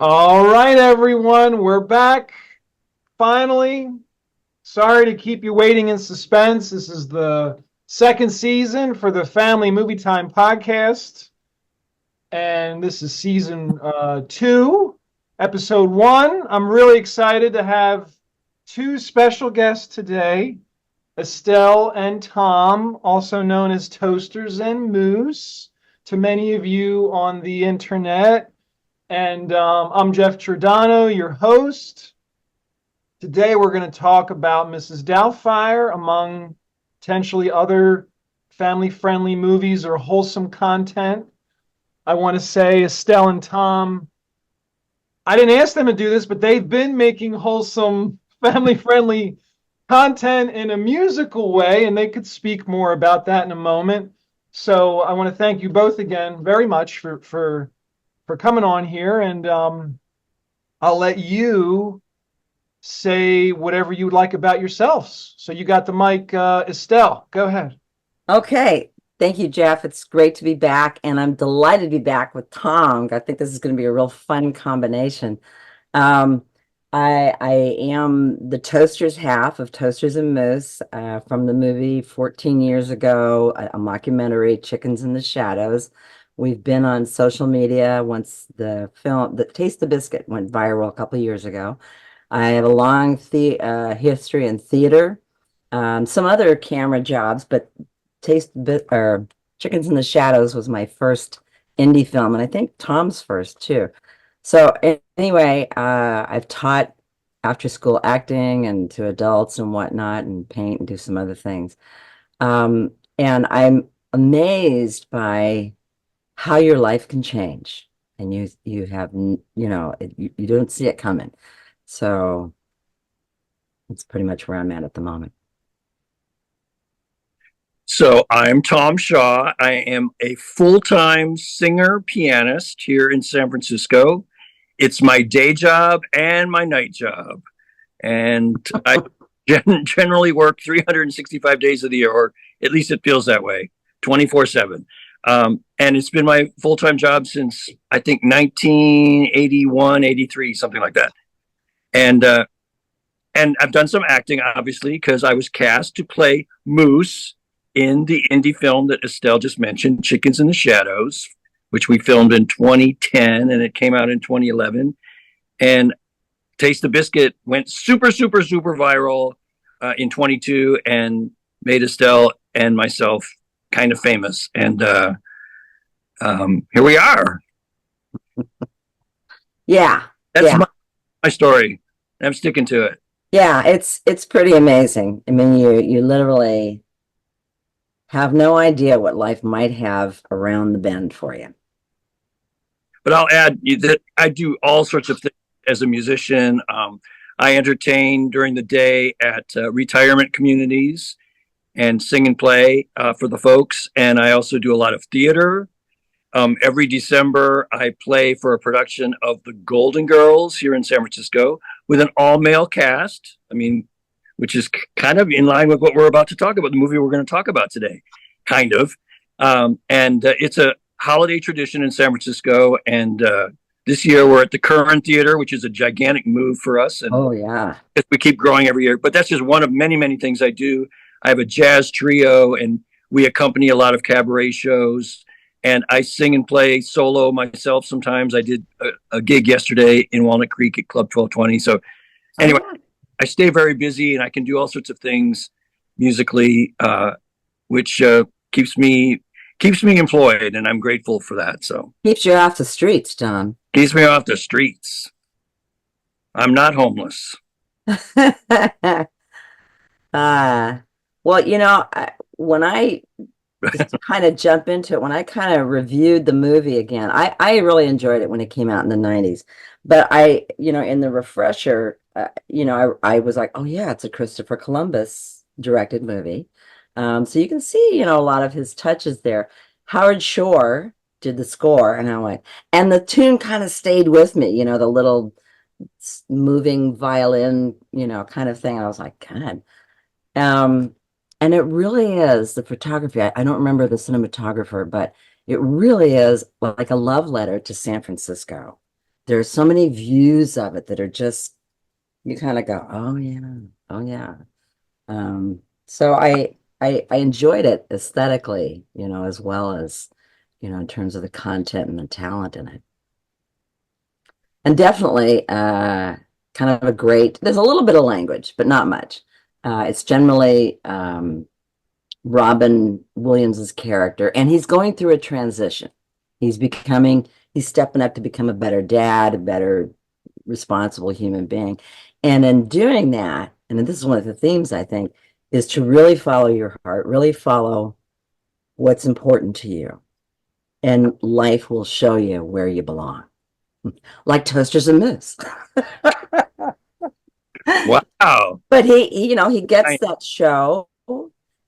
All right, everyone, we're back finally. Sorry to keep you waiting in suspense. This is the second season for the Family Movie Time podcast, and this is season two, episode one. I'm really excited to have two special guests today, Estelle and Tom, also known as Toasters and Moose, to many of you on the internet. And I'm Jeff Giordano, your host. Today we're going to talk about Mrs. Doubtfire, among potentially other family-friendly movies or wholesome content. I want to say Estelle and Tom, I didn't ask them to do this, but they've been making wholesome, family-friendly content in a musical way, and they could speak more about that in a moment. So I want to thank you both again very much for coming on here, and I'll let you say whatever you would like about yourselves. So you got the mic, Estelle. Go ahead. Okay. Thank you, Jeff. It's great to be back, and I'm delighted to be back with Tom. I think this is going to be a real fun combination. Um, I am the Toasters half of Toasters and Moose from the movie 14 years ago, a mockumentary, Chickens in the Shadows. We've been on social media once the Taste the Biscuit went viral a couple of years ago. I have a long history in theater, some other camera jobs, but Chickens in the Shadows was my first indie film, and I think Tom's first too. So anyway, I've taught after school acting and to adults and whatnot, and paint and do some other things. And I'm amazed by how your life can change, and you have you don't see it coming. So that's pretty much where I'm at the moment. So I'm Tom Shaw. I am a full-time singer pianist here in San Francisco. It's my day job and my night job. And I generally work 365 days of the year, or at least it feels that way, 24/7. And it's been my full-time job since I think 1981, 83, something like that. And and I've done some acting, obviously, because I was cast to play Moose in the indie film that Estelle just mentioned, Chickens in the Shadows, which we filmed in 2010 and it came out in 2011. And Taste the Biscuit went super, super, super viral in 22 and made Estelle and myself kind of famous. And here we are. Yeah, That's yeah, my story. I'm sticking to it. yeah. It's pretty amazing. I mean, you literally have no idea what life might have around the bend for you. But I'll add that I do all sorts of things as a musician. I entertain during the day at retirement communities and sing and play for the folks. And I also do a lot of theater. Every December, I play for a production of The Golden Girls here in San Francisco with an all-male cast. I mean, which is kind of in line with what we're about to talk about, the movie we're going to talk about today, kind of. And it's a holiday tradition in San Francisco. And this year we're at the Curran Theater, which is a gigantic move for us. And Oh yeah. we keep growing every year. But that's just one of many, many things I do. I have a jazz trio, and we accompany a lot of cabaret shows. And I sing and play solo myself sometimes. I did a gig yesterday in Walnut Creek at Club 1220. So anyway, Oh, yeah. I stay very busy, and I can do all sorts of things musically, which keeps me employed, and I'm grateful for that. So Keeps you off the streets, Tom. keeps me off the streets. I'm not homeless. uh, well, when I just to kind of jump into it, when I kind of reviewed the movie again, I really enjoyed it when it came out in the 90s. But in the refresher, I was like, oh yeah, it's a Christopher Columbus directed movie. So you can see, a lot of his touches there. Howard Shore did the score, and I went, and the tune kind of stayed with me, the little moving violin, kind of thing. I was like, God. Um, and it really is the photography. I don't remember the cinematographer, but it really is like a love letter to San Francisco. There are so many views of it that are just, you kind of go, oh yeah, oh yeah. So I enjoyed it aesthetically, as well as, in terms of the content and the talent in it. And definitely kind of a great, there's a little bit of language, but not much. It's generally Robin Williams's character, and he's going through a transition. He's stepping up to become a better dad, a better responsible human being. And in doing that, and this is one of the themes, I think, is to really follow your heart, really follow what's important to you. And life will show you where you belong. Like toasters and mousse. Wow. But he gets that show,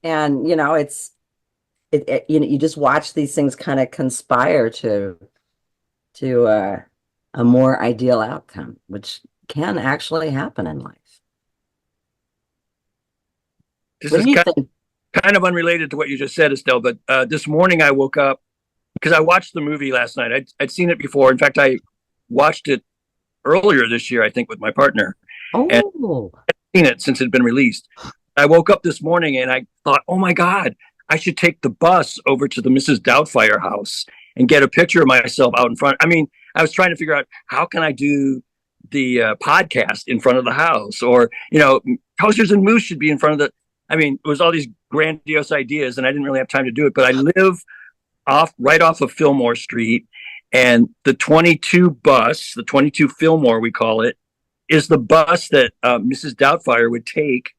and you just watch these things kind of conspire to a more ideal outcome, which can actually happen in life. This What is do you think? kind of unrelated to what you just said, Estelle, but this morning I woke up because I watched the movie last night. I'd seen it before. In fact, I watched it earlier this year, I think, with my partner, and Oh, I'd seen it since it had been released. I woke up this morning and I thought, oh my God, I should take the bus over to the Mrs. Doubtfire house and get a picture of myself out in front. I mean, I was trying to figure out how can I do the podcast in front of the house, or toasters and moose should be in front of the. I mean, it was all these grandiose ideas, and I didn't really have time to do it. But I live right off of Fillmore Street, and the 22 bus, the 22 Fillmore, we call it, is the bus that Mrs. Doubtfire would take,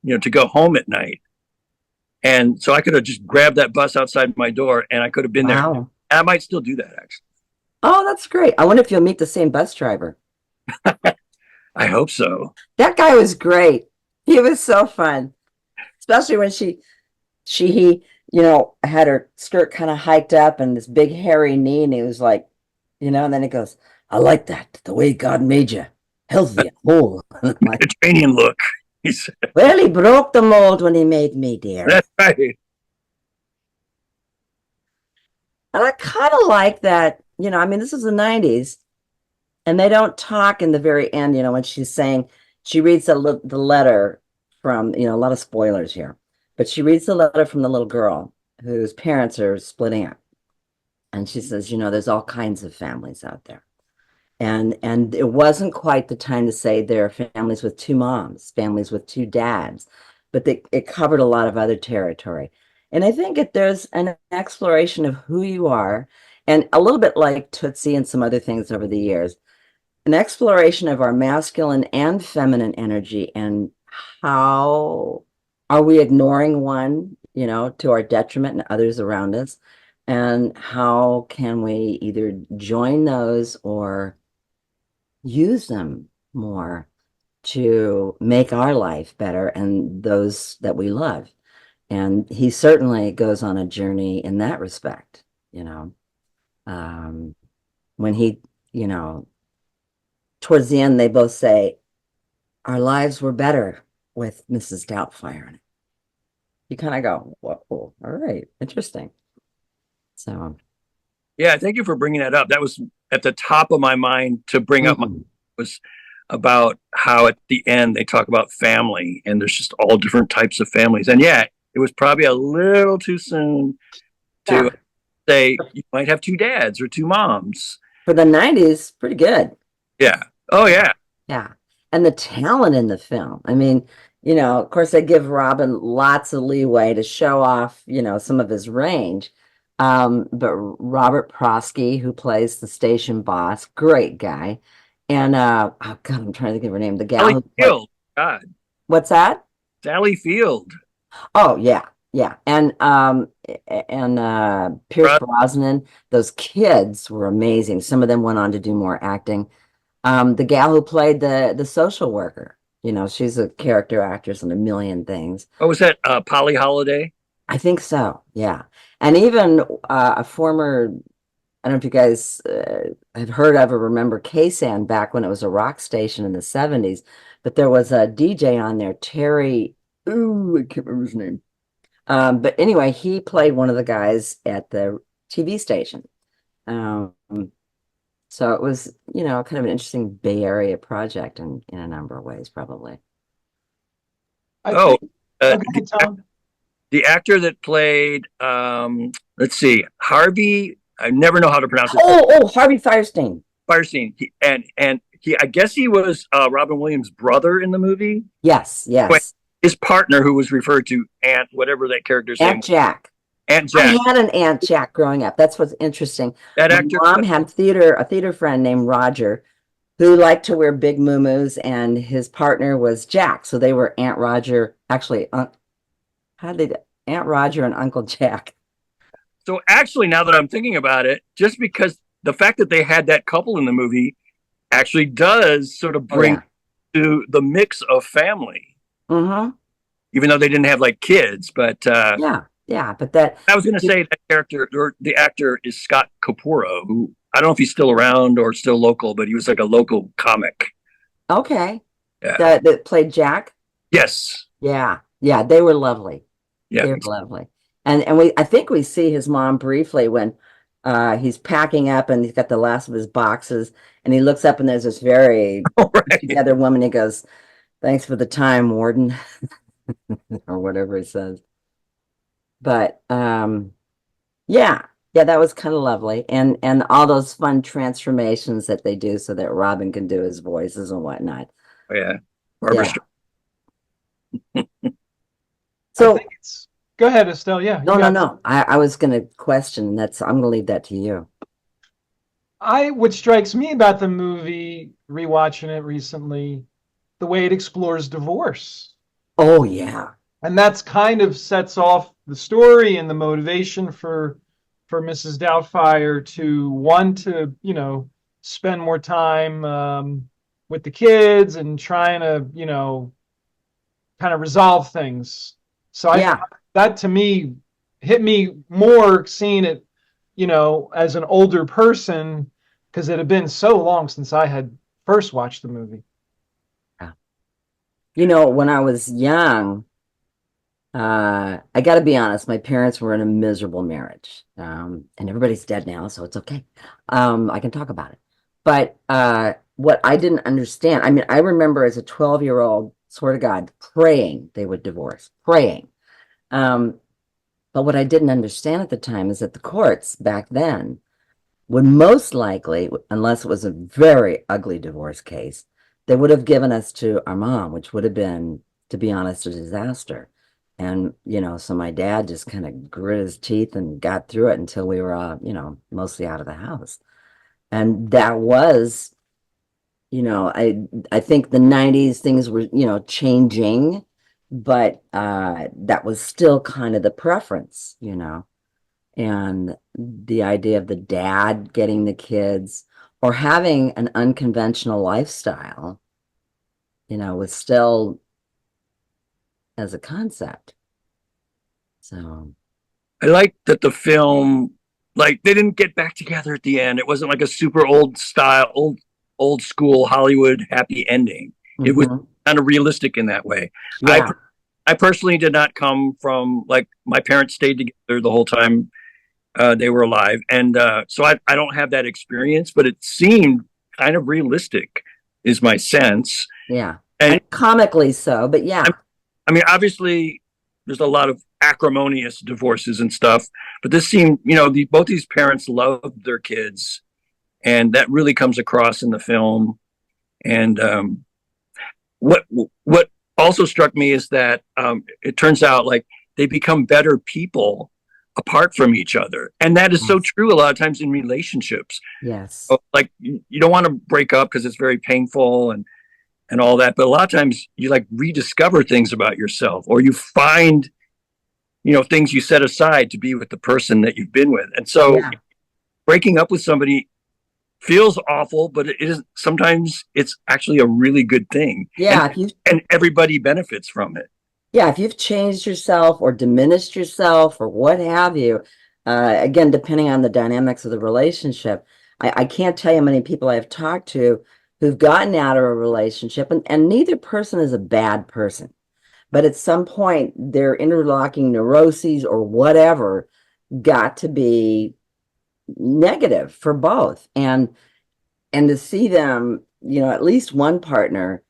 to go home at night. And so I could have just grabbed that bus outside my door, and I could have been there. wow. And I might still do that, actually. Oh, that's great. I wonder if you'll meet the same bus driver. I hope so. That guy was great. He was so fun, especially when he had her skirt kind of hiked up and this big hairy knee, and he was like, and then it goes, I like that, the way God made you, healthy and whole. Like, Mediterranean look. He said. well, he broke the mold when he made me, dear. That's right. And I kind of like that, I mean, this is the 90s, and they don't talk in the very end, when she's saying, she reads the letter from, a lot of spoilers here, but she reads the letter from the little girl whose parents are splitting up. And she says, there's all kinds of families out there. And it wasn't quite the time to say there are families with two moms, families with two dads, but it covered a lot of other territory. And I think there's an exploration of who you are, and a little bit like Tootsie and some other things over the years, an exploration of our masculine and feminine energy, and how are we ignoring one, to our detriment and others around us, and how can we either join those or use them more to make our life better and those that we love. And he certainly goes on a journey in that respect, when he, towards the end, they both say, our lives were better with Mrs. Doubtfire in it. You kind of go, whoa, all right, interesting. So, Yeah, thank you for bringing that up. That was at the top of my mind to bring up. Was about how at the end they talk about family, and there's just all different types of families. And yeah, it was probably a little too soon to say you might have two dads or two moms. For the 90s, pretty good. Yeah. Oh, yeah. Yeah. And the talent in the film. I mean, of course, they give Robin lots of leeway to show off, some of his range. But Robert Prosky, who plays the station boss, great guy. And oh God, I'm trying to think of her name. The gal Sally Field. God. What's that? Sally Field. Oh yeah, yeah. And Pierce Brosnan. Those kids were amazing. Some of them went on to do more acting. The gal who played the social worker, she's a character actress in a million things. Oh, was that Polly Holiday? I think so, yeah. And even a former, I don't know if you guys have heard of or remember KSAN back when it was a rock station in the 70s, but there was a DJ on there, Terry, ooh, I can't remember his name. But anyway, he played one of the guys at the TV station. So it was, kind of an interesting Bay Area project in a number of ways, probably. I Oh, think. uh, Okay, Tom. the actor that played, let's see, Harvey. I never know how to pronounce it. Oh, Harvey Firestein. Firestein. I guess he was Robin Williams' brother in the movie. Yes, But yes. his partner, who was referred to Aunt, whatever that character's name, Aunt Jack. Aunt I Jack. had an Aunt Jack growing up. That's what's interesting. That My actor. mom had a theater friend named Roger who liked to wear big muumuus, and his partner was Jack. So they were Aunt Roger, actually, how did they, Aunt Roger and Uncle Jack. So actually, now that I'm thinking about it, just because the fact that they had that couple in the movie actually does sort of bring to the mix of family, even though they didn't have like kids. But but that I was going to say that character or the actor is Scott Capurro, who I don't know if he's still around or still local, but he was like a local comic. okay. Yeah. That played Jack. Yes. Yeah, they were lovely. Yeah. They were lovely. And I think we see his mom briefly when he's packing up and he's got the last of his boxes and he looks up and there's this very Right. together woman. He goes, "Thanks for the time, Warden," or whatever he says. But that was kind of lovely. And all those fun transformations that they do so that Robin can do his voices and whatnot. Oh, yeah. Barbara So Go ahead, Estelle. Yeah. No. I was going to question. I'm going to leave that to you. What strikes me about the movie, rewatching it recently, the way it explores divorce. Oh, yeah. And that's kind of sets off the story and the motivation for Mrs. Doubtfire to want to, spend more time with the kids and trying to, kind of resolve things. So that to me hit me more seeing it, as an older person, because it had been so long since I had first watched the movie. When I was young, I got to be honest, my parents were in a miserable marriage. And everybody's dead now, so it's okay. I can talk about it. But what I didn't understand, I mean, I remember as a 12-year-old, swear to God, praying they would divorce, praying. But what I didn't understand at the time is that the courts back then would most likely, unless it was a very ugly divorce case, they would have given us to our mom, which would have been, to be honest, a disaster. And, so my dad just kind of grit his teeth and got through it until we were, mostly out of the house. And that was, I think the 90s things were, changing, but that was still kind of the preference, and the idea of the dad getting the kids or having an unconventional lifestyle, was still as a concept. So I like that the film, like they didn't get back together at the end. It wasn't like a super old school Hollywood happy ending. It was kind of realistic in that way. Yeah. I personally did not come from, like, my parents stayed together the whole time they were alive. And so I don't have that experience, but it seemed kind of realistic is my sense. Yeah. And comically so, but yeah. I mean, obviously there's a lot of acrimonious divorces and stuff, but this seemed, both these parents loved their kids, and that really comes across in the film. And what also struck me is that it turns out like they become better people apart from each other, and that is so true a lot of times in relationships. Yes. So, like, you don't want to break up because it's very painful and all that, but a lot of times you like rediscover things about yourself, or you find things you set aside to be with the person that you've been with. And so breaking up with somebody feels awful, but it is sometimes it's actually a really good thing. Yeah. And everybody benefits from it. Yeah, if you've changed yourself or diminished yourself or what have you, again, depending on the dynamics of the relationship, I can't tell you how many people I've talked to who've gotten out of a relationship, and neither person is a bad person. But at some point, their interlocking neuroses or whatever got to be negative for both. And and to see them, at least one partner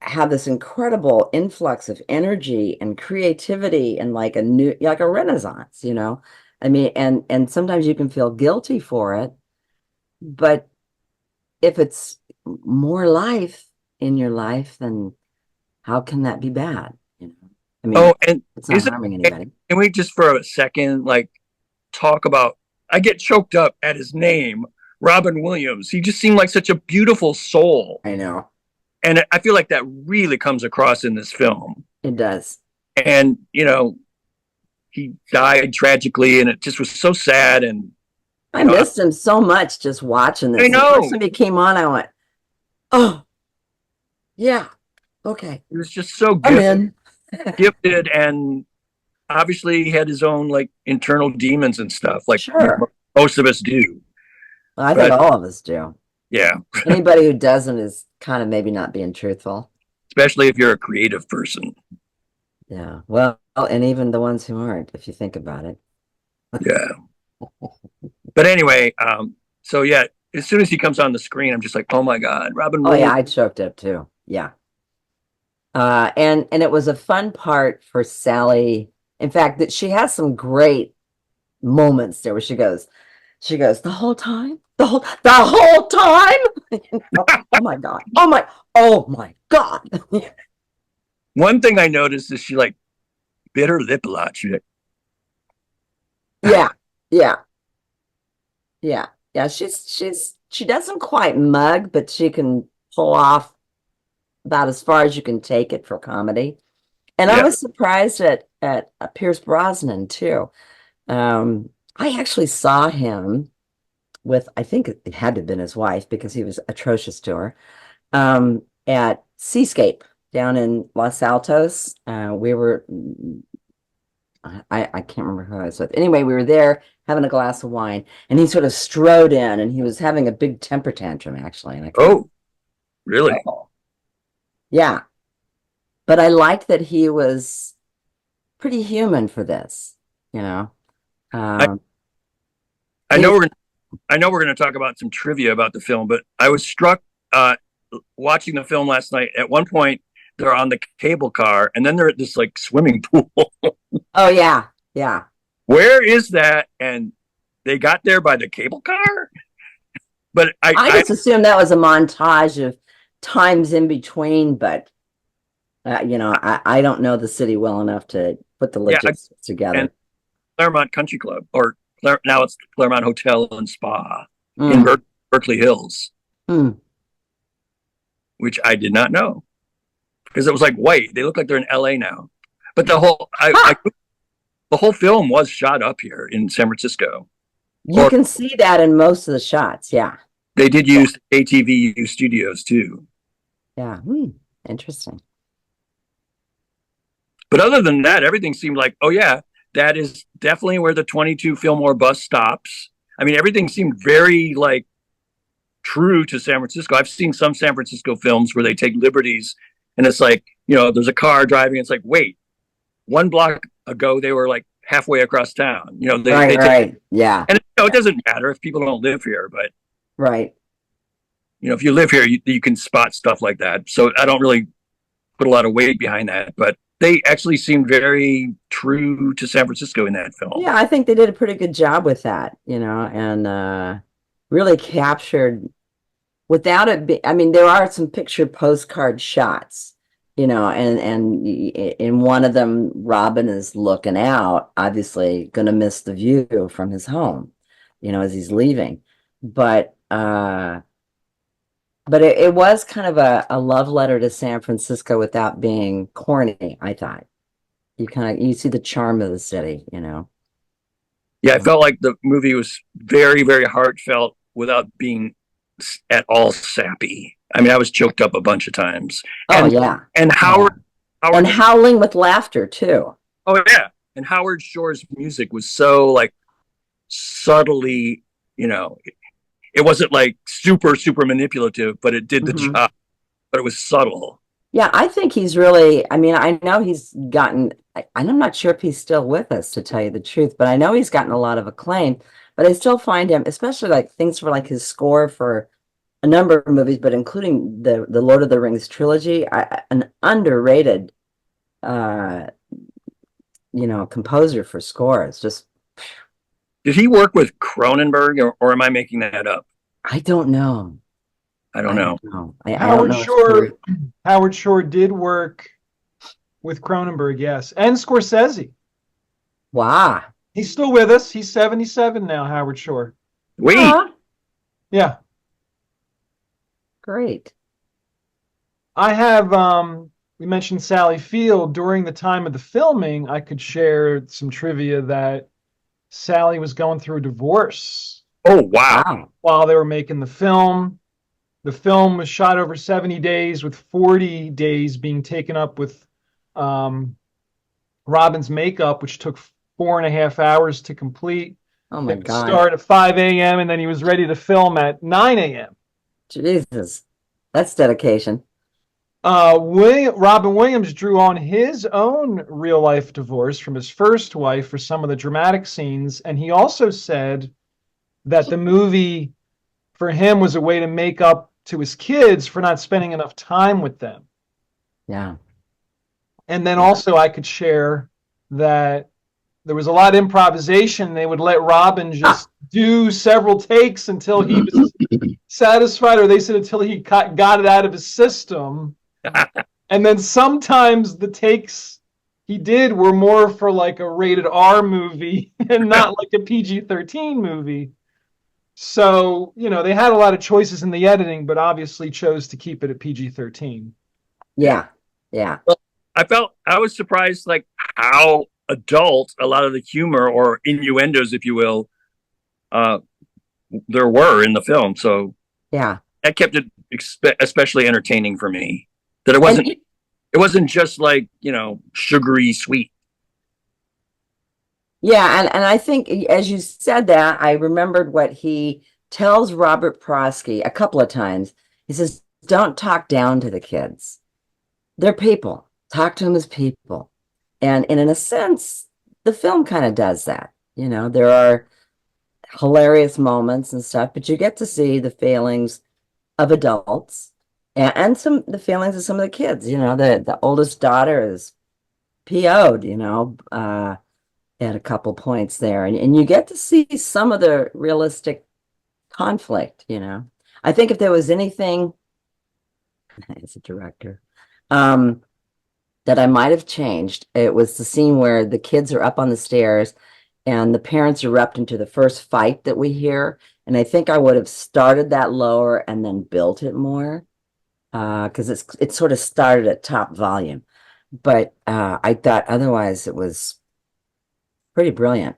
have this incredible influx of energy and creativity and like like a renaissance, I mean, and sometimes you can feel guilty for it, but if it's more life in your life, then how can that be bad? I mean, Oh, and it's not harming anybody. can we just for a second, like, talk about, I get choked up at his name, Robin Williams. He just seemed like such a beautiful soul. I know. And I feel like that really comes across in this film. It does. And, he died tragically and it just was so sad. And I missed him so much just watching this. I know. The first time he came on, I went, oh, yeah, okay. He was just so gifted, and obviously he had his own like internal demons and stuff, like sure. Most of us do. Well, I think all of us do. Yeah. Anybody who doesn't is kind of maybe not being truthful. Especially if you're a creative person. Yeah. Well, and even the ones who aren't, if you think about it. Yeah. But anyway, so yeah, as soon as he comes on the screen, I'm just like, oh my God, Robin Williams. Oh yeah, I choked up too. Yeah. And it was a fun part for Sally. In fact, that she has some great moments there where she goes, the whole time, the whole time. Oh my God. Oh my God. One thing I noticed is she like bit her lip a lot. She like, yeah. She doesn't quite mug, but she can pull off about as far as you can take it for comedy. And I was surprised at Pierce Brosnan too. I actually saw him with, I think it had to have been his wife because he was atrocious to her, at Seascape down in Los Altos. We were, I can't remember who I was with. Anyway, we were there having a glass of wine, and he sort of strode in, and he was having a big temper tantrum, actually. And oh, really? Yeah. But I liked that he was pretty human for this, I know we're going to talk about some trivia about the film, but I was struck watching the film last night. At one point, they're on the cable car, and then they're at this like swimming pool. Oh yeah. Where is that? And they got there by the cable car. But I just assumed that was a montage of times in between, but I don't know the city well enough to put the logistics together. And Claremont Country Club, or now it's Claremont Hotel and Spa in Berkeley Hills, which I did not know because it was like white. They look like they're in LA now, but the whole film was shot up here in San Francisco. You can see that in most of the shots. Yeah, they did use ATVU studios too. Yeah, interesting. But other than that, everything seemed like, oh yeah, that is definitely where the 22 Fillmore bus stops. I mean, everything seemed very like true to San Francisco. I've seen some San Francisco films where they take liberties and it's like, there's a car driving. It's like, wait, one block ago, they were like halfway across town. Right. Yeah. And it doesn't matter if people don't live here, but right. If you live here, you can spot stuff like that. So I don't really put a lot of weight behind that, but they actually seemed very true to San Francisco in that film. Yeah, I think they did a pretty good job with that, and really captured without it. I mean, there are some picture postcard shots, and in one of them, Robin is looking out, obviously going to miss the view from his home, as he's leaving. But it was kind of a love letter to San Francisco without being corny, I thought. You see the charm of the city, Yeah, I felt like the movie was very, very heartfelt without being at all sappy. I mean, I was choked up a bunch of times. Yeah. And Howard and howling with laughter too. Oh yeah. And Howard Shore's music was so like subtly, it wasn't like super, super manipulative, but it did the job. But it was subtle. Yeah, I think he's really, I mean, I know he's gotten, and I'm not sure if he's still with us, to tell you the truth, but I know he's gotten a lot of acclaim. But I still find him, especially like things for like his score for a number of movies, but including the Lord of the Rings trilogy, an underrated, uh, composer for scores. Just, Did he work with Cronenberg, or am I making that up? I don't know. I don't I know. don't know. I don't Howard know his Shore, career. Howard Shore did work with Cronenberg, yes, and Scorsese. Wow. He's still with us. He's 77 now, Howard Shore. Wait, Ah, Yeah. great. I have we mentioned Sally Field. During the time of the filming, I could share some trivia that Sally was going through a divorce oh wow. Wow. while they were making the film. The film was shot over 70 days, with 40 days being taken up with um, Robin's makeup, which took 4.5 hours to complete. Oh They my would God. start at 5 a.m. and then he was ready to film at 9 a.m. Jesus. That's dedication. Robin Williams drew on his own real life divorce from his first wife for some of the dramatic scenes. And he also said that the movie for him was a way to make up to his kids for not spending enough time with them. Yeah. And then Yeah. also, I could share that there was a lot of improvisation. They would let Robin Ah. just do several takes until he was satisfied, or they said until he got it out of his system. And then sometimes the takes he did were more for like a rated R movie and not like a PG-13 movie. So, they had a lot of choices in the editing, but obviously chose to keep it at PG-13. Yeah. Yeah. Well, I was surprised, like how adult a lot of the humor or innuendos, if you will, uh, there were in the film. So Yeah. that kept it especially entertaining for me. That And it wasn't just like sugary sweet. yeah, and I think as you said that, I remembered what he tells Robert Prosky a couple of times. He says, "Don't talk down to the kids. They're people. Talk to them as people." And in a sense, the film kind of does that. There are hilarious moments and stuff, but you get to see the failings of adults and some the failings of some of the kids. The oldest daughter is PO'd, at a couple points there. And you get to see some of the realistic conflict. I think if there was anything as a director, um, that I might have changed, it was the scene where the kids are up on the stairs and the parents erupt into the first fight that we hear. And I think I would have started that lower and then built it more. Because it sort of started at top volume. But I thought otherwise it was pretty brilliant.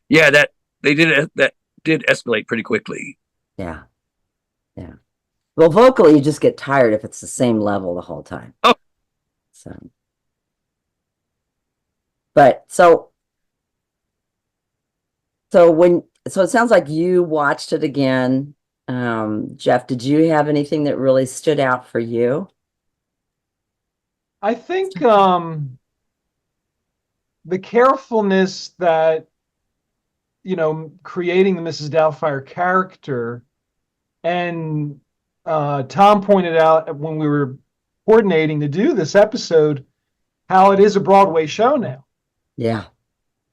Yeah, that did escalate pretty quickly. Yeah. Yeah. Well, vocally, you just get tired if it's the same level the whole time. Oh, So, but so it sounds like you watched it again. Jeff, did you have anything that really stood out for you? I think the carefulness that, creating the Mrs. Doubtfire character, and Tom pointed out when we were coordinating to do this episode how it is a Broadway show now. Yeah.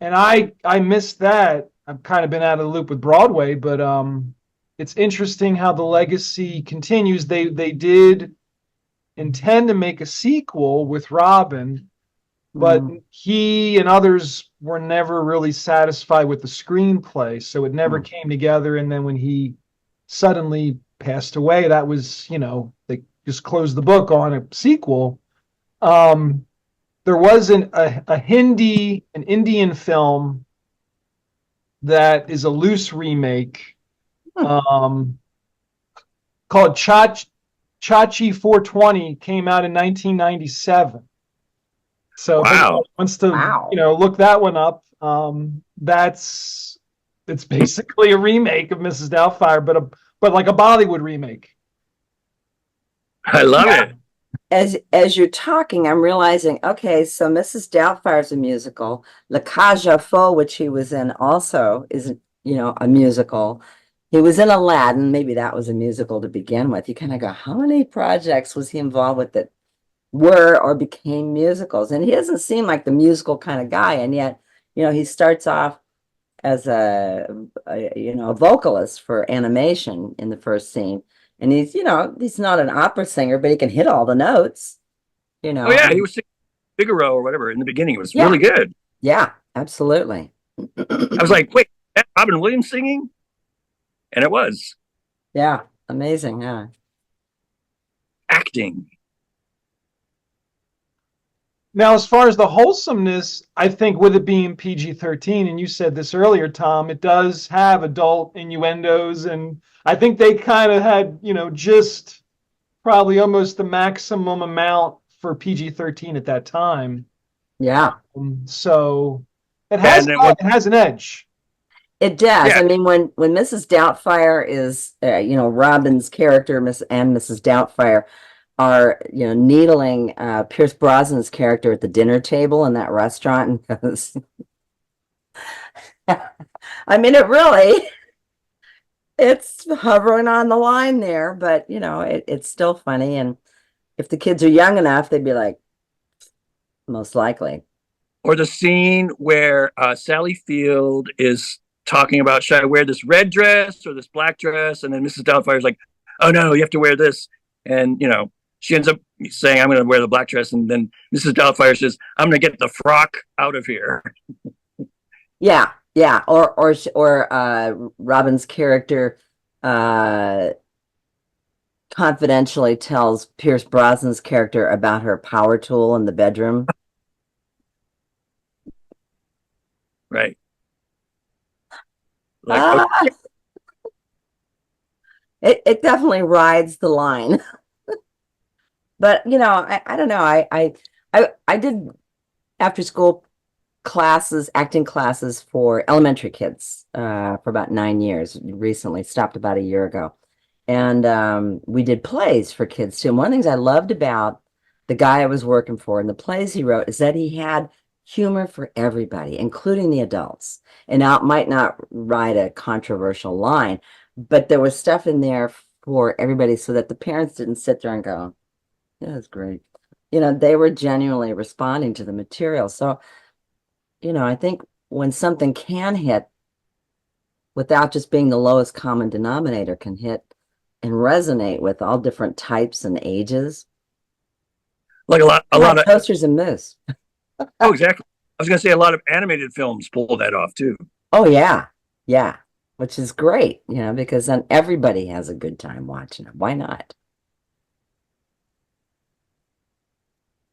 And I missed that. I've kind of been out of the loop with Broadway, but it's interesting how the legacy continues. They did intend to make a sequel with Robin, but he and others were never really satisfied with the screenplay, so it never came together. And then when he suddenly passed away, that was, they just closed the book on a sequel. There was an Indian film that is a loose remake called Chachi 420, came out in 1997. So if anyone wow. wants to, Wow. look that one up, it's basically a remake of Mrs. Doubtfire, but like a Bollywood remake. I love Yeah. it. As you're talking, I'm realizing, okay, so Mrs. Doubtfire is a musical. La Cage aux Folles, which he was in, also is, a musical. He was in Aladdin. Maybe that was a musical to begin with. You kind of go, how many projects was he involved with that were or became musicals? And he doesn't seem like the musical kind of guy. And yet, he starts off as a vocalist for animation in the first scene. And he's not an opera singer, but he can hit all the notes, Oh yeah, he and was singing Figaro or whatever in the beginning. It was yeah, really good. yeah, absolutely. I was like, wait, that Robin Williams singing? And it was Yeah, amazing. Yeah. acting. Now, as far as the wholesomeness, I think with it being PG-13, and you said this earlier, Tom, it does have adult innuendos, and I think they kind of had, just probably almost the maximum amount for PG-13 at that time. Yeah, So it has And it was, it has an edge. it does. yeah, I mean, when Mrs. Doubtfire is, Robin's character, Mrs. Doubtfire, are needling Pierce Brosnan's character at the dinner table in that restaurant, and goes, I mean, it's hovering on the line there, but it's still funny. And if the kids are young enough, they'd be like, most likely. or the scene where Sally Field is talking about, should I wear this red dress or this black dress? And then Mrs. Doubtfire's like, oh no, you have to wear this. And she ends up saying, I'm going to wear the black dress. And then Mrs. Doubtfire says, I'm going to get the frock out of here. Yeah, yeah. Or Robin's character confidentially tells Pierce Brosnan's character about her power tool in the bedroom. Right. Like, Ah, okay. it definitely rides the line. But I don't know. I did after school classes, acting classes for elementary kids for about 9 years. Recently stopped about a year ago. And we did plays for kids too. And one of the things I loved about the guy I was working for and the plays he wrote is that he had humor for everybody, including the adults. And now it might not write a controversial line, but there was stuff in there for everybody so that the parents didn't sit there and go, yeah, that's great. They were genuinely responding to the material. So, I think when something can hit without just being the lowest common denominator, can hit and resonate with all different types and ages. Like a lot of, Toasters and Moose. oh, exactly. I was going to say a lot of animated films pull that off too. Oh yeah. Yeah. Which is great, because then everybody has a good time watching it. Why not?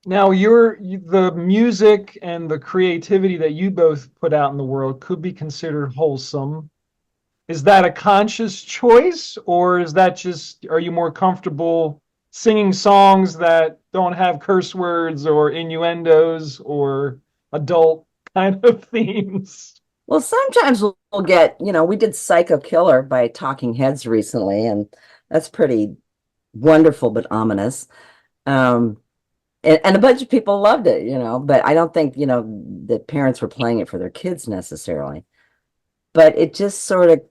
Now, the music and the creativity that you both put out in the world could be considered wholesome. Is that a conscious choice, or is that just, are you more comfortable singing songs that don't have curse words or innuendos or adult kind of themes? Well, sometimes we'll get, we did Psycho Killer by Talking Heads recently, and that's pretty wonderful but ominous. And a bunch of people loved it, but I don't think, the parents were playing it for their kids necessarily. But it just sort of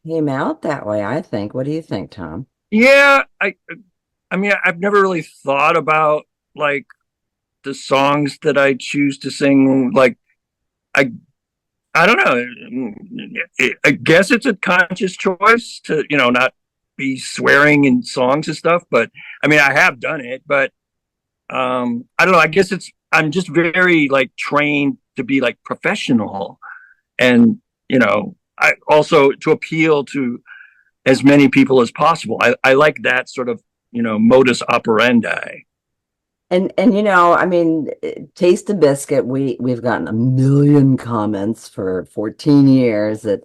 came out that way, I think. What do you think, Tom? Yeah, I mean, I've never really thought about like the songs that I choose to sing. Like, I don't know. I guess it's a conscious choice to, not be swearing in songs and stuff. But I mean, I have done it, but I don't know. I guess I'm just very like trained to be like professional, and I also to appeal to as many people as possible. I like that sort of modus operandi. And I mean, Taste the Biscuit, we've gotten a million comments for 14 years that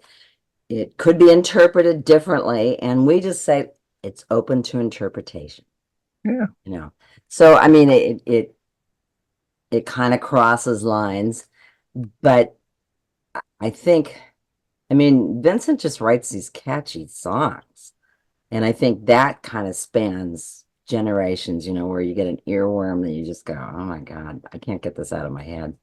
it could be interpreted differently, and we just say it's open to interpretation. Yeah. So I mean, it kind of crosses lines, but I think, I mean, Vincent just writes these catchy songs, and I think that kind of spans generations, where you get an earworm that you just go, oh my God, I can't get this out of my head.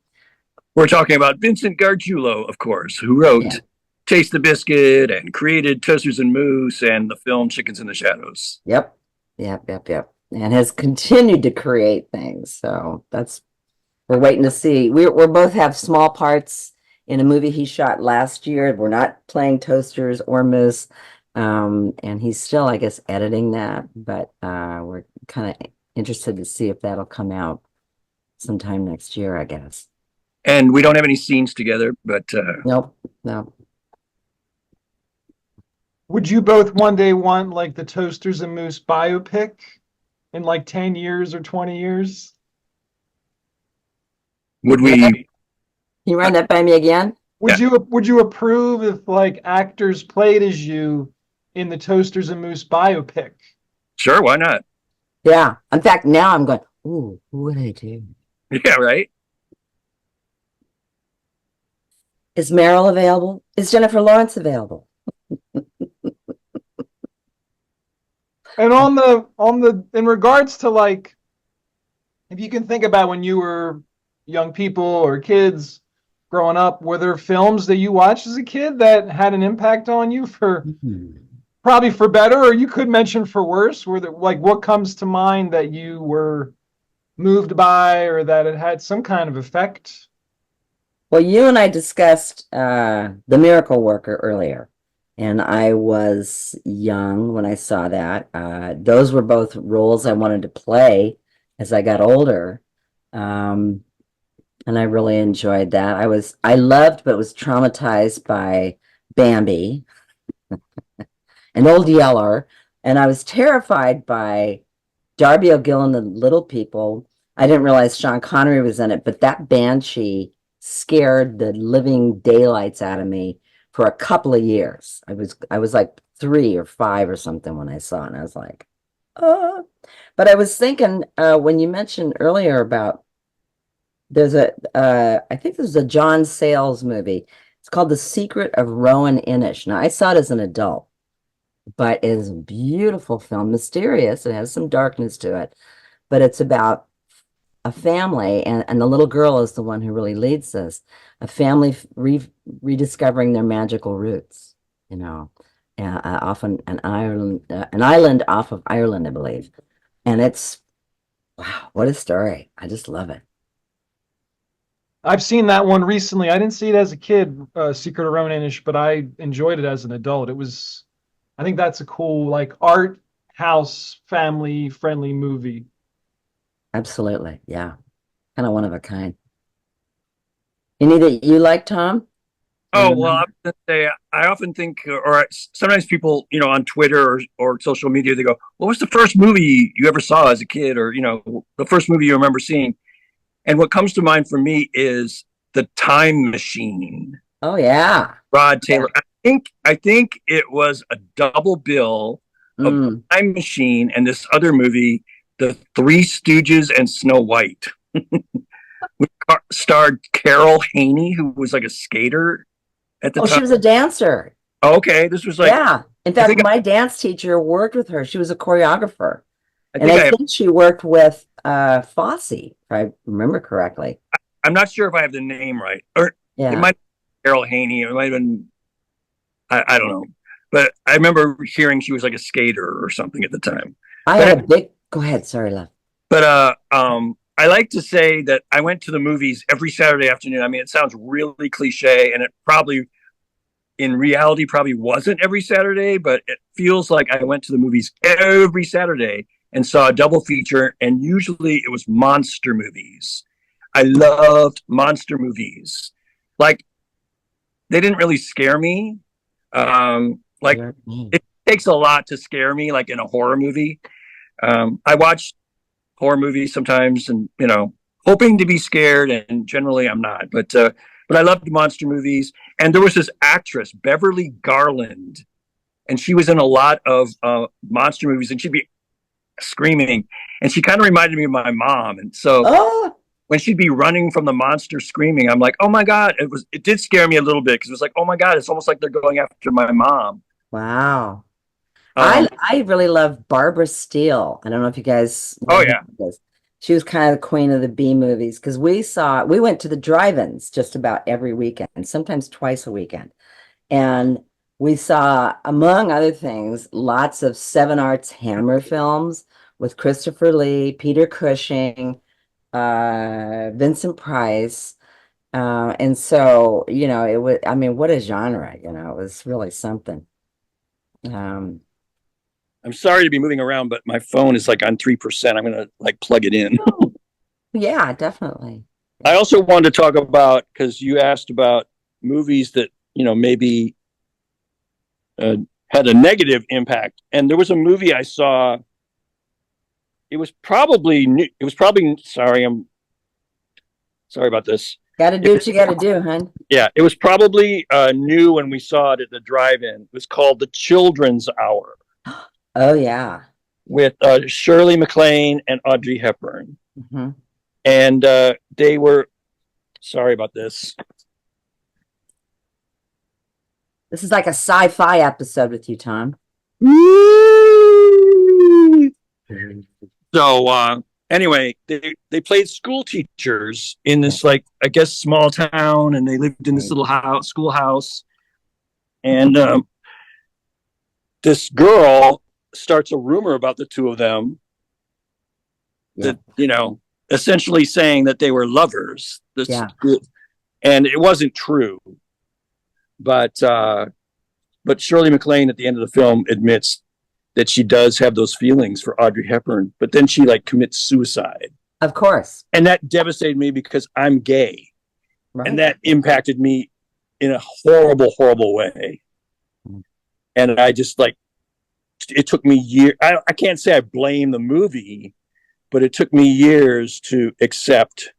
We're talking about Vincent Gargiulo, of course, who wrote Yeah. Taste the Biscuit and created Toasters and Moose and the film Chickens in the Shadows. Yep. Yep. And has continued to create things. So we're waiting to see. We're both have small parts in a movie he shot last year. We're not playing Toasters or Moose. And he's still, I guess, editing that, but we're kind of interested to see if that'll come out sometime next year, I guess. And we don't have any scenes together, but Nope. No. Would you both one day want like the Toasters and Moose biopic in like 10 years or 20 years? would we? Can you run that by me again? Would you approve if like actors played as you in the Toasters and Moose biopic? Sure, why not? Yeah. In fact, now I'm going, ooh, who would I do? Yeah, right. Is Meryl available? Is Jennifer Lawrence available? And in regards to like, if you can think about when you were young people or kids growing up, were there films that you watched as a kid that had an impact on you for probably for better, or you could mention for worse? Were there like what comes to mind that you were moved by or that it had some kind of effect? Well, you and I discussed The Miracle Worker earlier, and I was young when I saw that. Those were both roles I wanted to play as I got older. And I really enjoyed that. I loved, but was traumatized by Bambi and Old Yeller. And I was terrified by Darby O'Gill and the Little People. I didn't realize Sean Connery was in it, but that Banshee scared the living daylights out of me for a couple of years. I was like 3 or 5 or something when I saw it, and I was like, oh. But I was thinking when you mentioned earlier about I think there's a John Sayles movie. It's called The Secret of Rowan Inish. Now, I saw it as an adult, but it is a beautiful film, mysterious. It has some darkness to it, but it's about a family, and the little girl is the one who really leads this, a family rediscovering their magical roots, often an island off of Ireland, I believe. And it's, wow, what a story. I just love it. I've seen that one recently. I didn't see it as a kid, Secret of Ronan-ish, but I enjoyed it as an adult. I think that's a cool, like, art house, family friendly movie. Absolutely. Yeah. Kind of one of a kind. Any that you like, Tom? Oh, well, I was gonna say, I often think, or sometimes people, on Twitter or social media, they go, what was the first movie you ever saw as a kid? Or, the first movie you remember seeing? And what comes to mind for me is The Time Machine. Oh, yeah. Rod Taylor. I think it was a double bill of Time Machine and this other movie, The Three Stooges and Snow White. We starred Carol Haney, who was like a skater at the time. She was a dancer. Okay, this was like, yeah. In fact, my dance teacher worked with her. She was a choreographer. I think she worked with Fosse, if I remember correctly. I'm not sure if I have the name right. Or it might be Carol Haney. It might have been, I don't know. But I remember hearing she was like a skater or something at the time. Go ahead. Sorry, love. But I like to say that I went to the movies every Saturday afternoon. I mean, it sounds really cliche, and it probably, in reality, probably wasn't every Saturday, but it feels like I went to the movies every Saturday and saw a double feature, and usually it was monster movies. I loved monster movies. Like, they didn't really scare me. It takes a lot to scare me, like in a horror movie. I watch horror movies sometimes and, hoping to be scared, and generally I'm not. But I loved monster movies. And there was this actress, Beverly Garland, and she was in a lot of monster movies, and she'd be screaming, and she kind of reminded me of my mom. And so when she'd be running from the monster screaming, I'm like, oh my God, it did scare me a little bit, because it was like, oh my God, it's almost like they're going after my mom. Wow. I really love Barbara Steele. I don't know if you guys know this. She was kind of the queen of the B movies, because we went to the drive-ins just about every weekend, sometimes twice a weekend. And we saw, among other things, lots of Seven Arts Hammer films with Christopher Lee, Peter Cushing, Vincent Price. And so, it was, I mean, what a genre, it was really something. Um, I'm sorry to be moving around, but my phone is like on 3%. I'm gonna like plug it in. yeah, definitely. I also wanted to talk about, because you asked about movies that maybe uh, had a negative impact, and there was a movie I saw. It was probably new. It was probably sorry. I'm sorry about this. Got to do what you got to do, hon. Yeah, it was probably new when we saw it at the drive-in. It was called The Children's Hour Oh, yeah. with Shirley MacLaine and Audrey Hepburn, Hmm. and they were. Sorry about this. This is like a sci-fi episode with you, Tom. So anyway, they played school teachers in this, like, I guess, small town, and they lived in this little schoolhouse. And this girl starts a rumor about the two of them that, essentially saying that they were lovers. Yeah. And it wasn't true. But Shirley MacLaine at the end of the film admits that she does have those feelings for Audrey Hepburn, but then she like commits suicide. Of course. And that devastated me because I'm gay. Right. And that impacted me in a horrible, horrible way. And I just like, it took me years. I can't say I blame the movie, but it took me years to accept,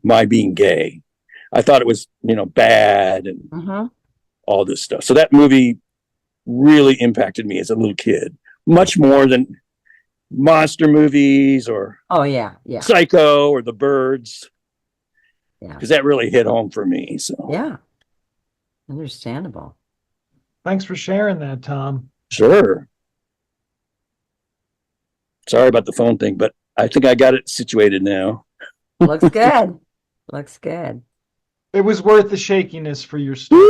my being gay. I thought it was, bad and all this stuff. So that movie really impacted me as a little kid, much more than monster movies or Psycho or The Birds. Yeah, because that really hit home for me. So yeah, understandable. Thanks for sharing that, Tom. Sure. Sorry about the phone thing, but I think I got it situated now. Looks good. Looks good. It was worth the shakiness for your story.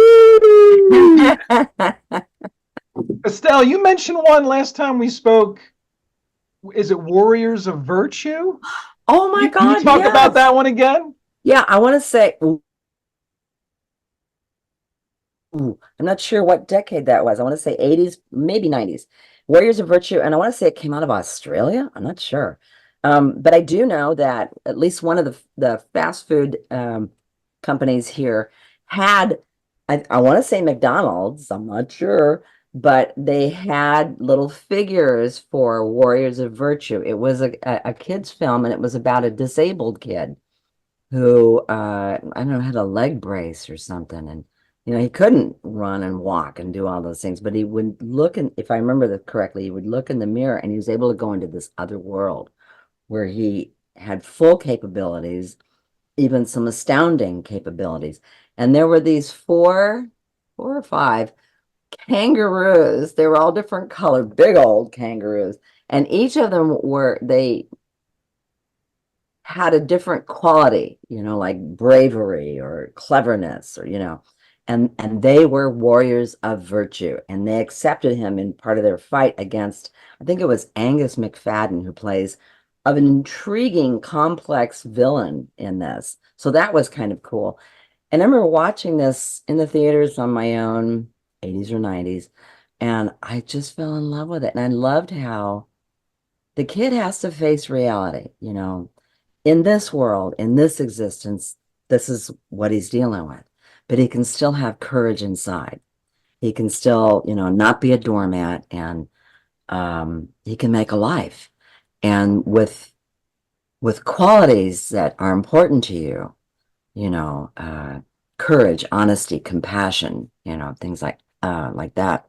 Estelle, you mentioned one last time we spoke. Is it Warriors of Virtue? Oh my God. Can you talk about that one again? Yeah, I want to say, I'm not sure what decade that was. I want to say 80s, maybe 90s. Warriors of Virtue, and I want to say it came out of Australia. I'm not sure. But I do know that at least one of the fast food companies here had, I want to say McDonald's, I'm not sure, but they had little figures for Warriors of Virtue. It was a kid's film, and it was about a disabled kid who, I don't know, had a leg brace or something. And, he couldn't run and walk and do all those things, but he would look, and if I remember that correctly, he would look in the mirror and he was able to go into this other world where he had full capabilities, even some astounding capabilities. And there were these four or five kangaroos. They were all different color, big old kangaroos. And each of them they had a different quality, like bravery or cleverness or, and they were warriors of virtue, and they accepted him in part of their fight against, I think it was Angus McFadden, who plays of an intriguing, complex villain in this. So that was kind of cool. And I remember watching this in the theaters on my own, 80s or 90s, and I just fell in love with it. And I loved how the kid has to face reality, in this world, in this existence, this is what he's dealing with. But he can still have courage inside. He can still, not be a doormat, and he can make a life. And with qualities that are important to you, courage, honesty, compassion, things like that,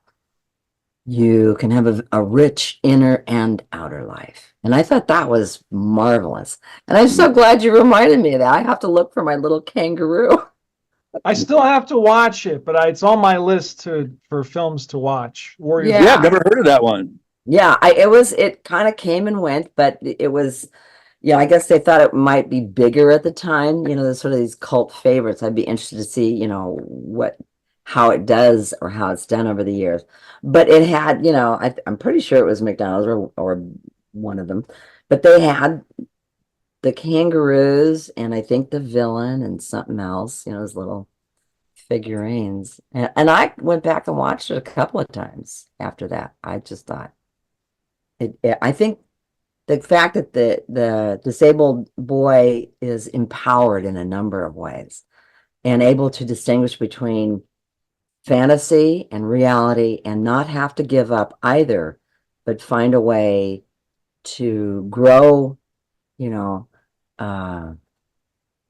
you can have a rich inner and outer life. And I thought that was marvelous. And I'm so glad you reminded me of that. I have to look for my little kangaroo. I still have to watch it, but it's on my list for films to watch. Warriors. Yeah, I've never heard of that one. Yeah, it kind of came and went, but it was, I guess they thought it might be bigger at the time. There's sort of these cult favorites. I'd be interested to see, what how it does or how it's done over the years. But it had, I'm pretty sure it was McDonald's or one of them, but they had the kangaroos and I think the villain and something else, those little figurines. And I went back and watched it a couple of times after that. I just thought I think the fact that the disabled boy is empowered in a number of ways and able to distinguish between fantasy and reality and not have to give up either, but find a way to grow, you know, uh,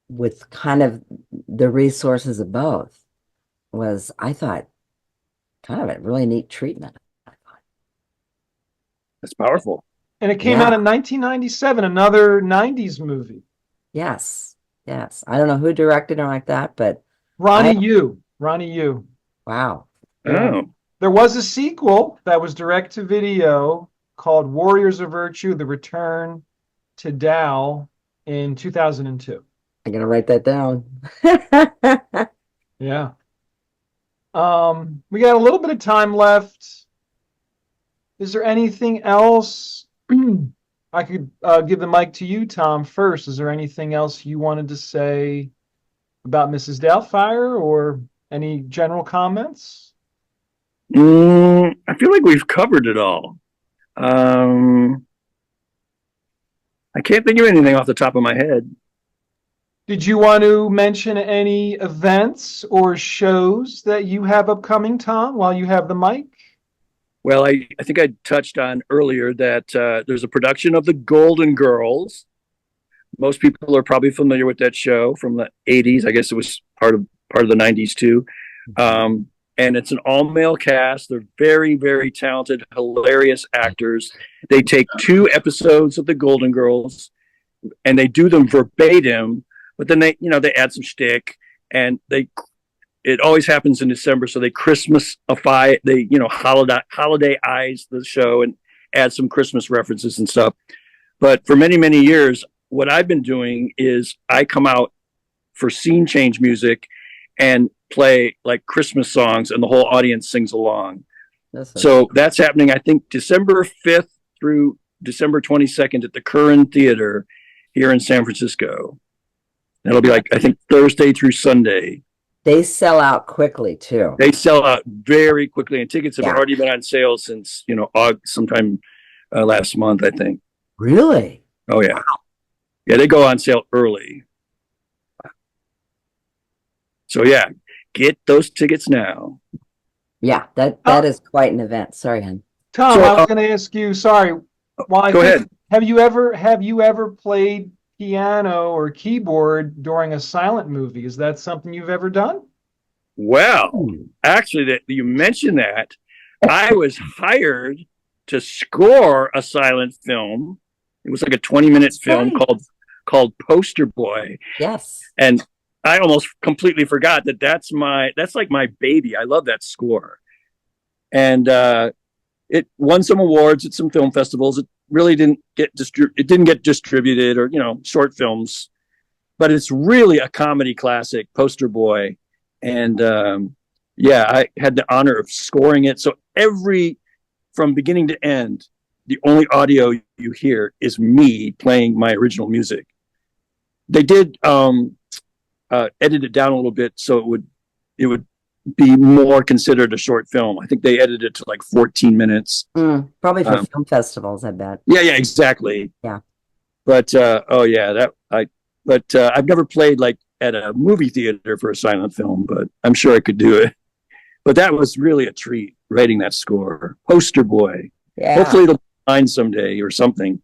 with kind of the resources of both was, I thought, kind of a really neat treatment. That's powerful. And it came out in 1997, another 90s movie. Yes. Yes. I don't know who directed it like that, but Ronnie Yu. Wow. Oh. There was a sequel that was direct to video called Warriors of Virtue: The Return to Tao in 2002. I'm gonna write that down. Yeah. We got a little bit of time left. Is there anything else? I could give the mic to you, Tom, first. Is there anything else you wanted to say about Mrs. Doubtfire or any general comments? I feel like we've covered it all. I can't think of anything off the top of my head. Did you want to mention any events or shows that you have upcoming, Tom, while you have the mic? Well, I think I touched on earlier that there's a production of The Golden Girls. Most people are probably familiar with that show from the 80s. I guess it was part of the 90s too. And it's an all-male cast. They're very, very talented, hilarious actors. They take 2 episodes of The Golden Girls and they do them verbatim, but then they add some shtick, and it always happens in December, so they Christmasify, they holiday-ize the show and add some Christmas references and stuff. But for many, many years, what I've been doing is I come out for scene change music and play like Christmas songs, and the whole audience sings along. So that's happening, I think, December 5th through December 22nd at the Curran Theater here in San Francisco. It'll be like, I think, Thursday through Sunday. They sell out quickly too. They sell out very quickly, and tickets have already been on sale since sometime last month, I think. Really? Oh yeah, wow. Yeah. They go on sale early. So yeah, get those tickets now. Yeah, that is quite an event. Sorry, hon. Tom, I was going to ask you. Sorry. Go ahead. Have you ever played piano or keyboard during a silent movie? Is that something you've ever done? Well, actually, that you mentioned that, I was hired to score a silent film. It was like a 20-minute film called Poster Boy. Yes. And I almost completely forgot that's like my baby. I love that score. And it won some awards at some film festivals. It really didn't get distributed, or short films, but it's really a comedy classic, Poster Boy. And I had the honor of scoring it. So from beginning to end, the only audio you hear is me playing my original music. They did edit it down a little bit so it would be more considered a short film. I think they edited it to like 14 minutes. Probably for film festivals, I bet. Yeah, exactly. Yeah. But I've never played like at a movie theater for a silent film, but I'm sure I could do it. But that was really a treat, writing that score. Poster Boy. Yeah. Hopefully it'll be fine someday or something.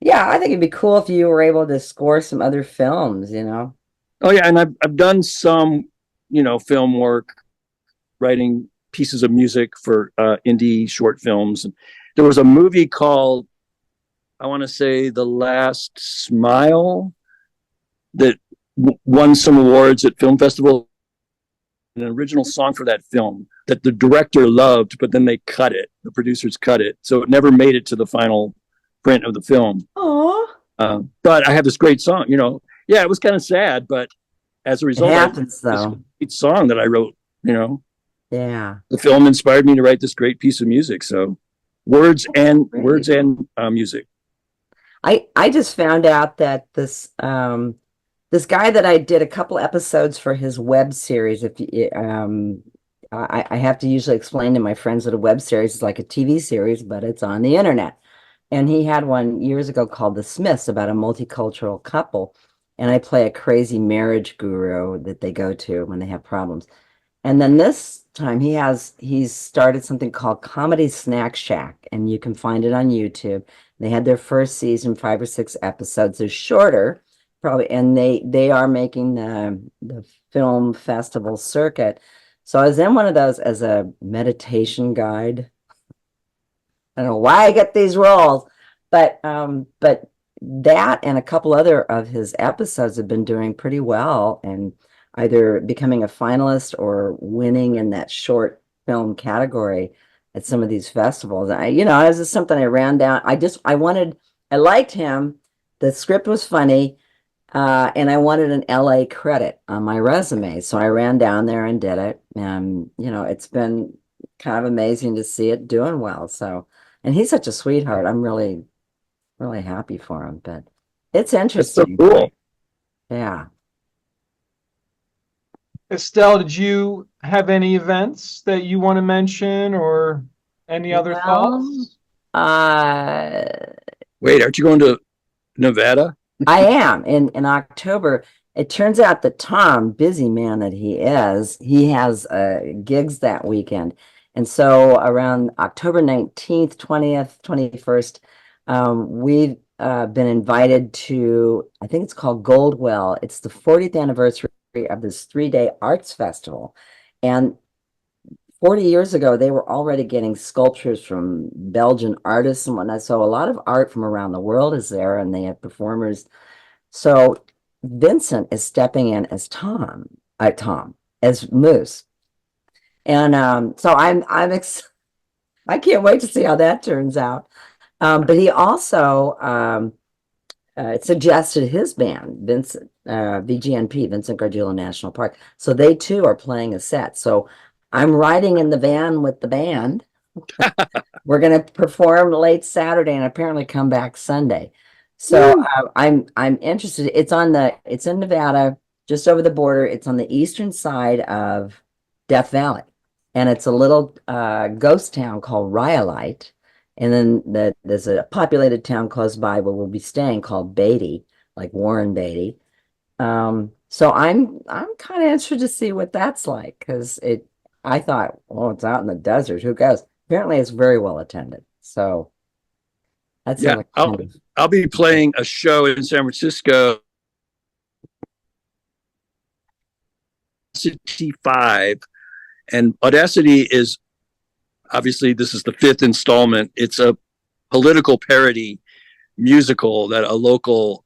Yeah, I think it'd be cool if you were able to score some other films, Oh yeah, and I've done some, film work, writing pieces of music for indie short films. And there was a movie called, I want to say, The Last Smile, that won some awards at film festival. An original song for that film that the director loved, but then they cut it. The producers cut it, so it never made it to the final print of the film. Aww. But I have this great song. Yeah, it was kind of sad, but as a result, it happens, though. This great song that I wrote You know, Yeah. the film inspired me to write this great piece of music. So words Great. and music. I just found out that this guy that I did a couple episodes for his web series. If you, I have to usually explain to my friends that a web series is like a TV series, but it's on the internet. And he had one years ago called The Smiths about a multicultural couple. And I play a crazy marriage guru that they go to when they have problems. And then this time he's started something called Comedy Snack Shack, and you can find it on YouTube. They had their first season, 5 or 6 episodes. They're shorter, probably, and they are making the film festival circuit. So I was in one of those as a meditation guide. I don't know why I get these roles, but that and a couple other of his episodes have been doing pretty well and either becoming a finalist or winning in that short film category at some of these festivals. This is something I ran down. I liked him. The script was funny, and I wanted an LA credit on my resume. So I ran down there and did it. And, it's been kind of amazing to see it doing well. So, and he's such a sweetheart. I'm really, really happy for him, but it's That's so interesting. cool. Yeah. Estelle, did you have any events that you want to mention or any other Well, thoughts? uh, Wait, aren't you going to Nevada? I am in October. It turns out that Tom, busy man that he has gigs that weekend. And so around October 19th, 20th, 21st, we've been invited to, I think it's called Goldwell. It's the 40th anniversary of this 3-day arts festival. And 40 years ago, they were already getting sculptures from Belgian artists and whatnot. So a lot of art from around the world is there, and they have performers. So Vincent is stepping in as Tom, as Moose. And so I can't wait to see how that turns out. But he also suggested his band, Vincent, VGNP, Vincent Gargiulo National Park. So they too are playing a set. So I'm riding in the van with the band. We're going to perform late Saturday and apparently come back Sunday. So Woo! I'm interested. It's in Nevada, just over the border. It's on the eastern side of Death Valley, and it's a little ghost town called Rhyolite. And then there's a populated town close by where we'll be staying called Beatty, like Warren Beatty. So I'm kind of interested to see what that's like because I thought, oh, it's out in the desert. Who goes? Apparently, it's very well attended. So that's Yeah, what I kind of. I'll be playing a show in San Francisco, City 5, and Audacity is obviously this is the 5th installment. It's a political parody musical that a local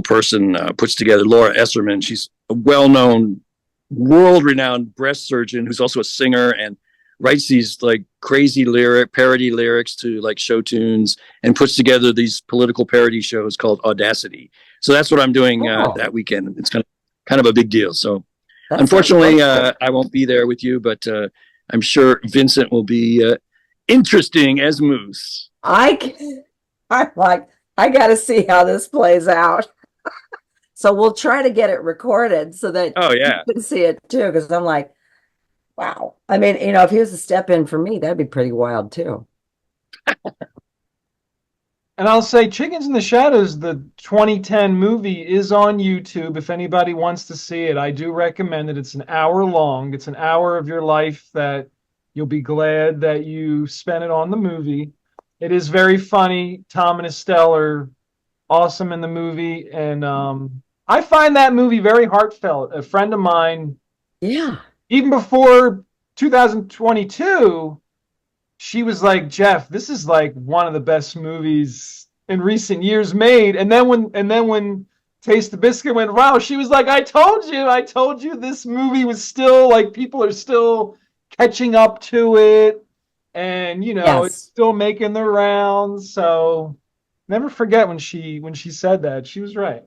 person puts together. Laura Esserman. She's a well-known, world-renowned breast surgeon who's also a singer and writes these like crazy parody lyrics to like show tunes and puts together these political parody shows called Audacity. So that's what I'm doing Oh, that weekend. It's kind of a big deal. So that sounds unfortunately, wonderful. I won't be there with you, but I'm sure Vincent will be interesting as Moose. I'm like, I got to see how this plays out. So we'll try to get it recorded so that Oh you yeah, can see it too. Because I'm like, wow. I mean, if he was a step in for me, that'd be pretty wild too. And I'll say Chickens in the Shadows, the 2010 movie, is on YouTube if anybody wants to see it. I do recommend it. It's an hour long. It's an hour of your life that you'll be glad that you spent it on the movie. It is very funny. Tom and Estelle are awesome in the movie. And I find that movie very heartfelt. A friend of mine, Yeah. even before 2022, she was like, Jeff, this is like one of the best movies in recent years made. And then when Taste the Biscuit went, wow, she was like, I told you this movie was still like people are still catching up to it, and it's Yes. still making the rounds. So never forget when she said that. She was right.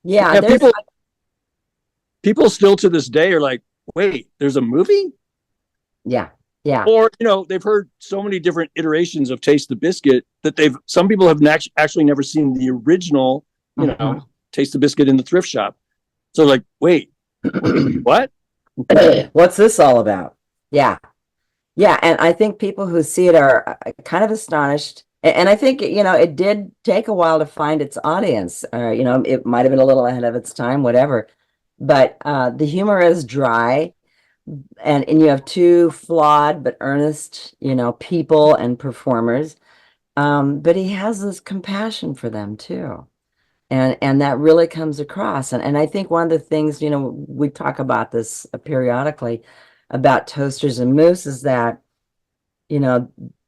Yeah. yeah. There's People people still to this day are like, wait, there's a movie? Yeah. Yeah. Or, they've heard so many different iterations of Taste the Biscuit that some people have actually never seen the original, Taste the Biscuit in the thrift shop. So like, wait, what? What's this all about? Yeah. Yeah. And I think people who see it are kind of astonished. And I think, it did take a while to find its audience. It might have been a little ahead of its time, whatever. But the humor is dry. And you have two flawed but earnest, people and performers. But he has this compassion for them too. And that really comes across. And I think one of the things, we talk about this periodically about Toasters and Moose is that,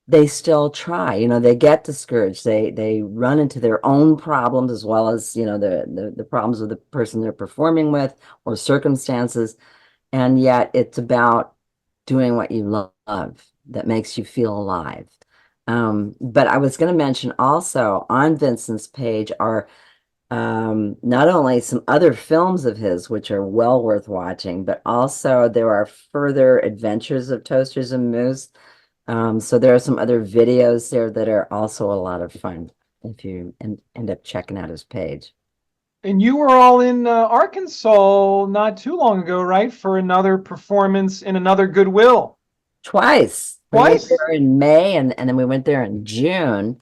they still try, they get discouraged. They run into their own problems as well as, the problems of the person they're performing with or circumstances. And yet it's about doing what you love that makes you feel alive. But I was going to mention also on Vincent's page are not only some other films of his, which are well worth watching, but also there are further adventures of Toasters and Moose. So there are some other videos there that are also a lot of fun if you end up checking out his page. And you were all in Arkansas not too long ago, right? For another performance in another Goodwill. Twice. We went Twice? there in May and then we went there in June.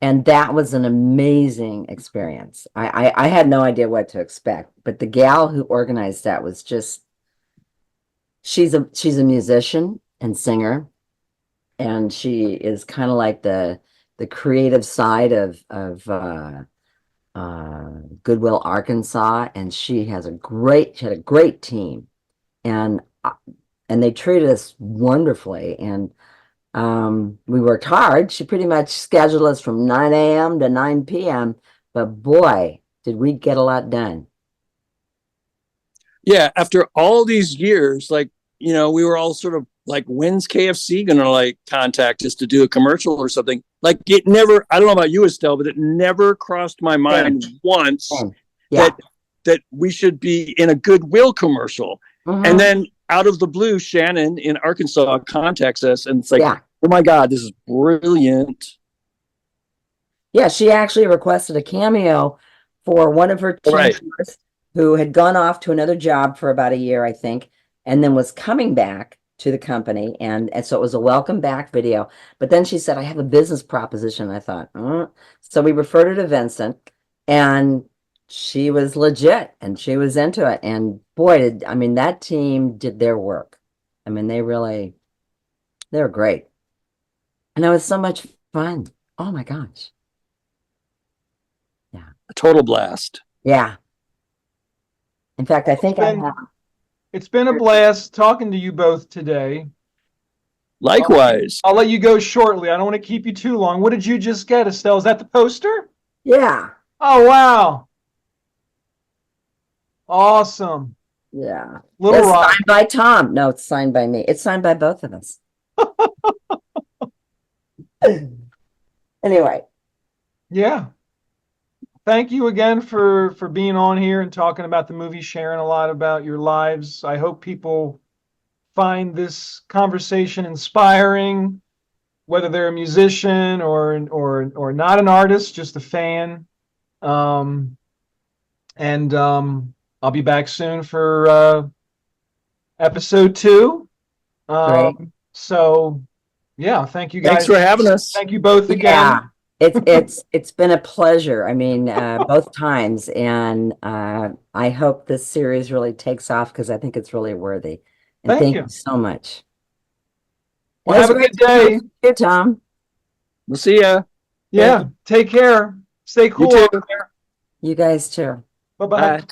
And that was an amazing experience. I had no idea what to expect, but the gal who organized that was just, she's a musician and singer, and she is kind of like the creative side of Goodwill, Arkansas, and she had a great team, and they treated us wonderfully, and we worked hard. She pretty much scheduled us from 9 a.m. to 9 p.m. But boy, did we get a lot done. Yeah, after all these years, like, we were all sort of like, when's KFC gonna like contact us to do a commercial or something? Like, it never, I don't know about you, Estelle, but it never crossed my mind once Yeah. that we should be in a Goodwill commercial. And then out of the blue, Shannon in Arkansas contacts us, and it's like, oh my God, this is brilliant. Yeah, she actually requested a cameo for one of her team members who had gone off to another job for about a year, I think, and then was coming back to the company. And so it was a welcome back video. But then she said, I have a business proposition. I thought, So we referred her to Vincent, and she was legit and she was into it. And boy, that team did their work. They were great. And it was so much fun. Oh my gosh. Yeah. A total blast. Yeah. In fact, I think it's been a blast talking to you both today. Likewise. I'll let you go shortly. I don't want to keep you too long. What did you just get, Estelle? Is that the poster? Yeah. Oh, wow. Awesome. Yeah. Little it's Rock. Signed by Tom. No, it's signed by me. It's signed by both of us. Anyway. Yeah. Thank you again for being on here and talking about the movie, sharing a lot about your lives. I hope people find this conversation inspiring, whether they're a musician or not an artist, just a fan. I'll be back soon for episode 2. Great. So yeah, thank you guys. Thanks for having us. Thank you both again. Yeah. It's been a pleasure. Both times, and I hope this series really takes off because I think it's really worthy. And thank you so much. Well, have a good day. Here, Tom. We'll see ya. Yeah. Take care. Stay cool. You too. You guys too. Bye-bye. Bye.